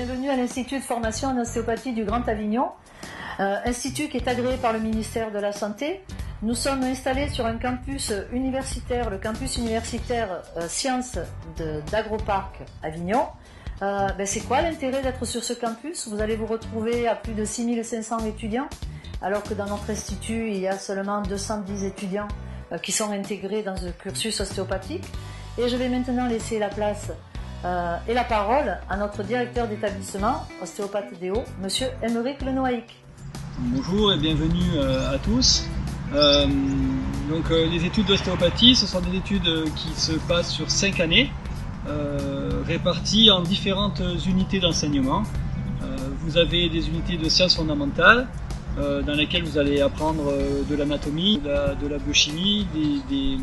bienvenue à l'Institut de formation en ostéopathie du Grand Avignon, institut qui est agréé par le ministère de la Santé. Nous sommes installés sur un campus universitaire, le campus universitaire Sciences d'Agroparc Avignon. C'est quoi l'intérêt d'être sur ce campus? Vous allez vous retrouver à plus de 6500 étudiants, alors que dans notre institut, il y a seulement 210 étudiants qui sont intégrés dans ce cursus ostéopathique. Et je vais maintenant laisser la place et la parole à notre directeur d'établissement, ostéopathe DO, monsieur Aymeric Lenoahic. Bonjour et bienvenue à tous. Les études d'ostéopathie, ce sont des études qui se passent sur 5 années, réparties en différentes unités d'enseignement. Vous avez des unités de sciences fondamentales, dans lesquelles vous allez apprendre de l'anatomie, de la biochimie, de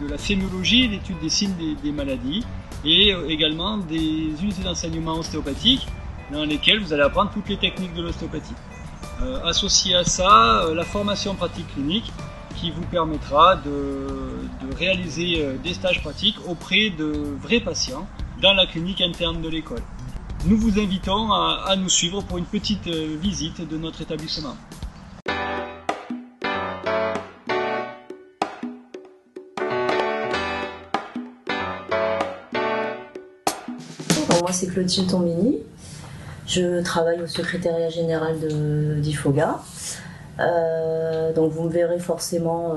la sémiologie, l'étude des signes des maladies, et également des unités d'enseignement ostéopathique dans lesquelles vous allez apprendre toutes les techniques de l'ostéopathie. Associé à ça, la formation pratique clinique qui vous permettra de réaliser des stages pratiques auprès de vrais patients dans la clinique interne de l'école. Nous vous invitons à nous suivre pour une petite visite de notre établissement. Moi c'est Clotilde Tombini, je travaille au secrétariat général d'IFOGA. Donc vous me verrez forcément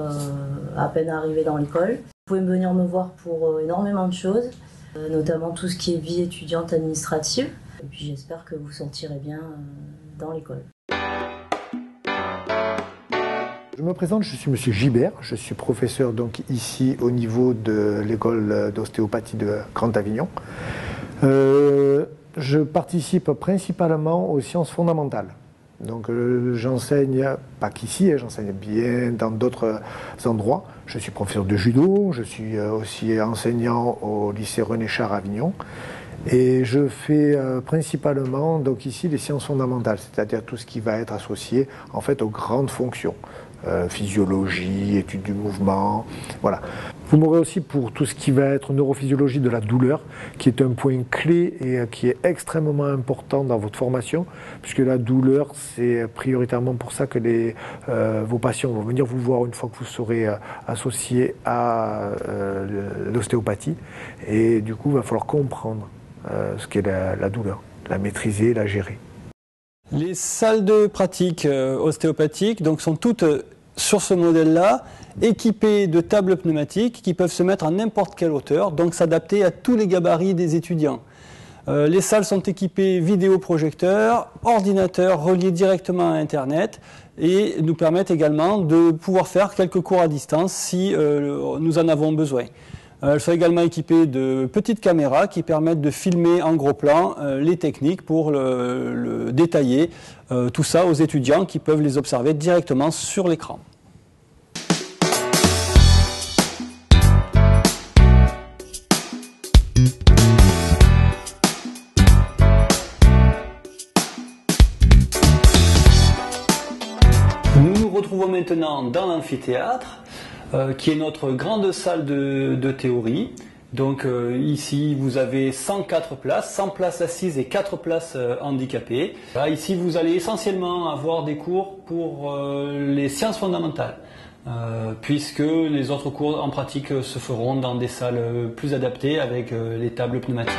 à peine arrivé dans l'école. Vous pouvez venir me voir pour énormément de choses, notamment tout ce qui est vie étudiante administrative. Et puis j'espère que vous sentirez bien dans l'école. Je me présente, je suis monsieur Gibert, je suis professeur donc ici au niveau de l'école d'ostéopathie de Grand Avignon. Je participe principalement aux sciences fondamentales. Donc j'enseigne, pas qu'ici, j'enseigne bien dans d'autres endroits. Je suis professeur de judo, je suis aussi enseignant au lycée René Char à Avignon. Et je fais principalement donc ici les sciences fondamentales, c'est-à-dire tout ce qui va être associé en fait aux grandes fonctions. Physiologie, étude du mouvement, voilà. Vous m'aurez aussi pour tout ce qui va être neurophysiologie de la douleur, qui est un point clé et qui est extrêmement important dans votre formation, puisque la douleur, c'est prioritairement pour ça que vos patients vont venir vous voir une fois que vous serez associé à l'ostéopathie. Et du coup, il va falloir comprendre ce qu'est la douleur, la maîtriser, la gérer. Les salles de pratique ostéopathiques donc, sont toutes sur ce modèle-là, équipées de tables pneumatiques qui peuvent se mettre à n'importe quelle hauteur, donc s'adapter à tous les gabarits des étudiants. Les salles sont équipées vidéoprojecteurs, ordinateurs reliés directement à Internet et nous permettent également de pouvoir faire quelques cours à distance si nous en avons besoin. Elles sont également équipées de petites caméras qui permettent de filmer en gros plan les techniques pour le détailler, tout ça aux étudiants qui peuvent les observer directement sur l'écran. Nous nous retrouvons maintenant dans l'amphithéâtre, qui est notre grande salle de théorie. Donc ici vous avez 104 places, 100 places assises et 4 places handicapées. Là, ici vous allez essentiellement avoir des cours pour les sciences fondamentales, puisque les autres cours en pratique se feront dans des salles plus adaptées avec les tables pneumatiques.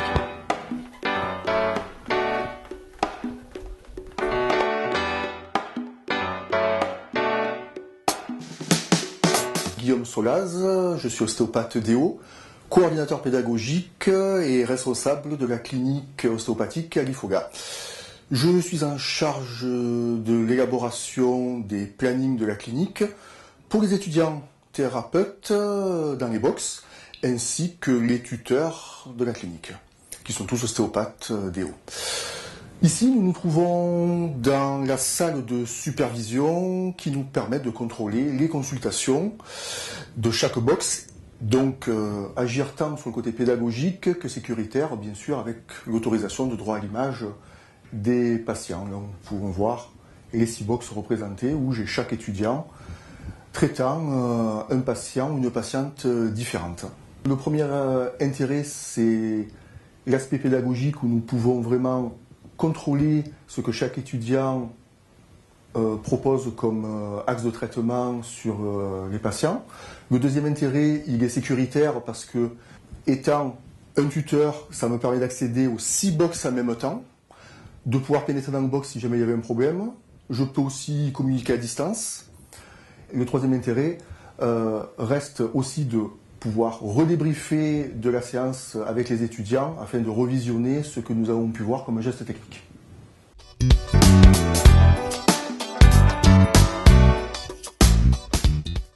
Guillaume Solaz, je suis ostéopathe DO, coordinateur pédagogique et responsable de la clinique ostéopathique à l'IFOGA. Je suis en charge de l'élaboration des plannings de la clinique pour les étudiants thérapeutes dans les box, ainsi que les tuteurs de la clinique, qui sont tous ostéopathes DO. Ici, nous nous trouvons dans la salle de supervision qui nous permet de contrôler les consultations de chaque box, donc agir tant sur le côté pédagogique que sécuritaire, bien sûr, avec l'autorisation de droit à l'image des patients. Là, nous pouvons voir les 6 box représentées où j'ai chaque étudiant traitant un patient ou une patiente différente. Le premier intérêt, c'est l'aspect pédagogique où nous pouvons vraiment contrôler ce que chaque étudiant propose comme axe de traitement sur les patients. Le deuxième intérêt, il est sécuritaire parce que, étant un tuteur, ça me permet d'accéder aux 6 box en même temps, de pouvoir pénétrer dans le box si jamais il y avait un problème. Je peux aussi communiquer à distance. Et le troisième intérêt reste aussi de pouvoir redébriefer de la séance avec les étudiants afin de revisionner ce que nous avons pu voir comme geste technique.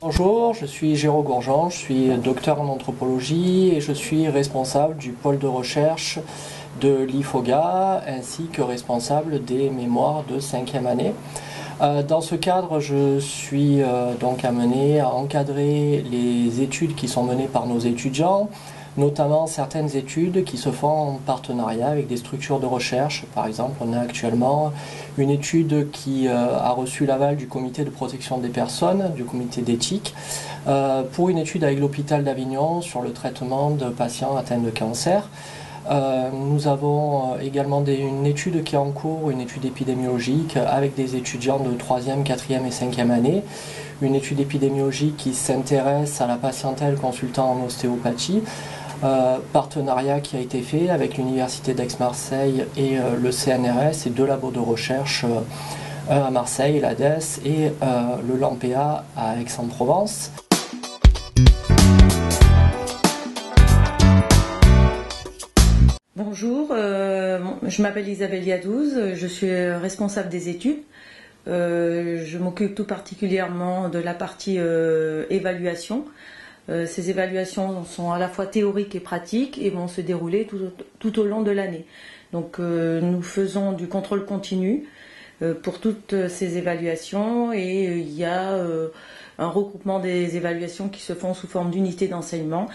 Bonjour, je suis Géraud Gourjean, je suis docteur en anthropologie et je suis responsable du pôle de recherche de l'IFOGA ainsi que responsable des mémoires de 5e année. Dans ce cadre, je suis donc amené à encadrer les études qui sont menées par nos étudiants, notamment certaines études qui se font en partenariat avec des structures de recherche. Par exemple, on a actuellement une étude qui a reçu l'aval du comité de protection des personnes, du comité d'éthique, pour une étude avec l'hôpital d'Avignon sur le traitement de patients atteints de cancer. Nous avons également une étude qui est en cours, une étude épidémiologique avec des étudiants de 3e, 4e et 5e année. Une étude épidémiologique qui s'intéresse à la patientèle consultant en ostéopathie. Partenariat qui a été fait avec l'Université d'Aix-Marseille et le CNRS et 2 labos de recherche, un à Marseille, l'ADES, et le LAMPEA à Aix-en-Provence. Bonjour, je m'appelle Isabelle Yadouze, je suis responsable des études. Je m'occupe tout particulièrement de la partie évaluation. Ces évaluations sont à la fois théoriques et pratiques et vont se dérouler tout au long de l'année. Donc nous faisons du contrôle continu pour toutes ces évaluations et il y a un regroupement des évaluations qui se font sous forme d'unités d'enseignement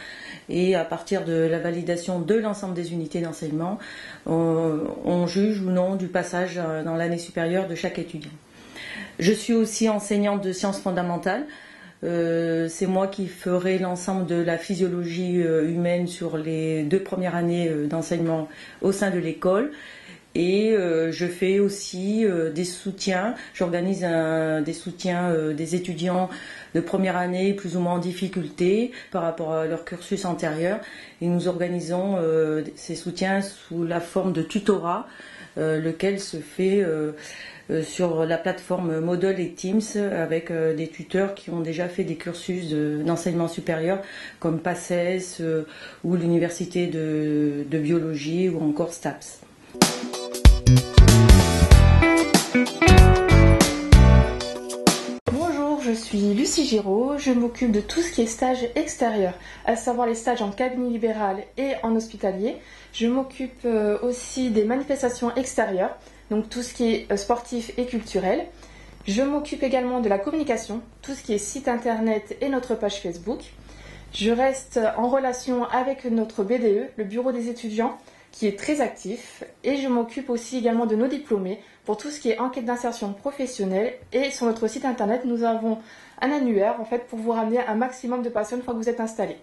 et à partir de la validation de l'ensemble des unités d'enseignement, on juge ou non du passage dans l'année supérieure de chaque étudiant. Je suis aussi enseignante de sciences fondamentales. C'est moi qui ferai l'ensemble de la physiologie humaine sur les 2 premières années d'enseignement au sein de l'école. Et je fais aussi des soutiens, j'organise des soutiens des étudiants de première année plus ou moins en difficulté par rapport à leur cursus antérieur. Et nous organisons ces soutiens sous la forme de tutorat, lequel se fait sur la plateforme Moodle et Teams avec des tuteurs qui ont déjà fait des cursus d'enseignement supérieur comme PACES ou l'université de biologie ou encore STAPS. Bonjour, je suis Lucie Giraud, je m'occupe de tout ce qui est stage extérieur, à savoir les stages en cabinet libéral et en hospitalier. Je m'occupe aussi des manifestations extérieures, donc tout ce qui est sportif et culturel. Je m'occupe également de la communication, tout ce qui est site internet et notre page Facebook. Je reste en relation avec notre BDE, le bureau des étudiants, qui est très actif, et je m'occupe aussi également de nos diplômés pour tout ce qui est enquête d'insertion professionnelle. Et sur notre site internet, nous avons un annuaire en fait pour vous ramener un maximum de patients une fois que vous êtes installés.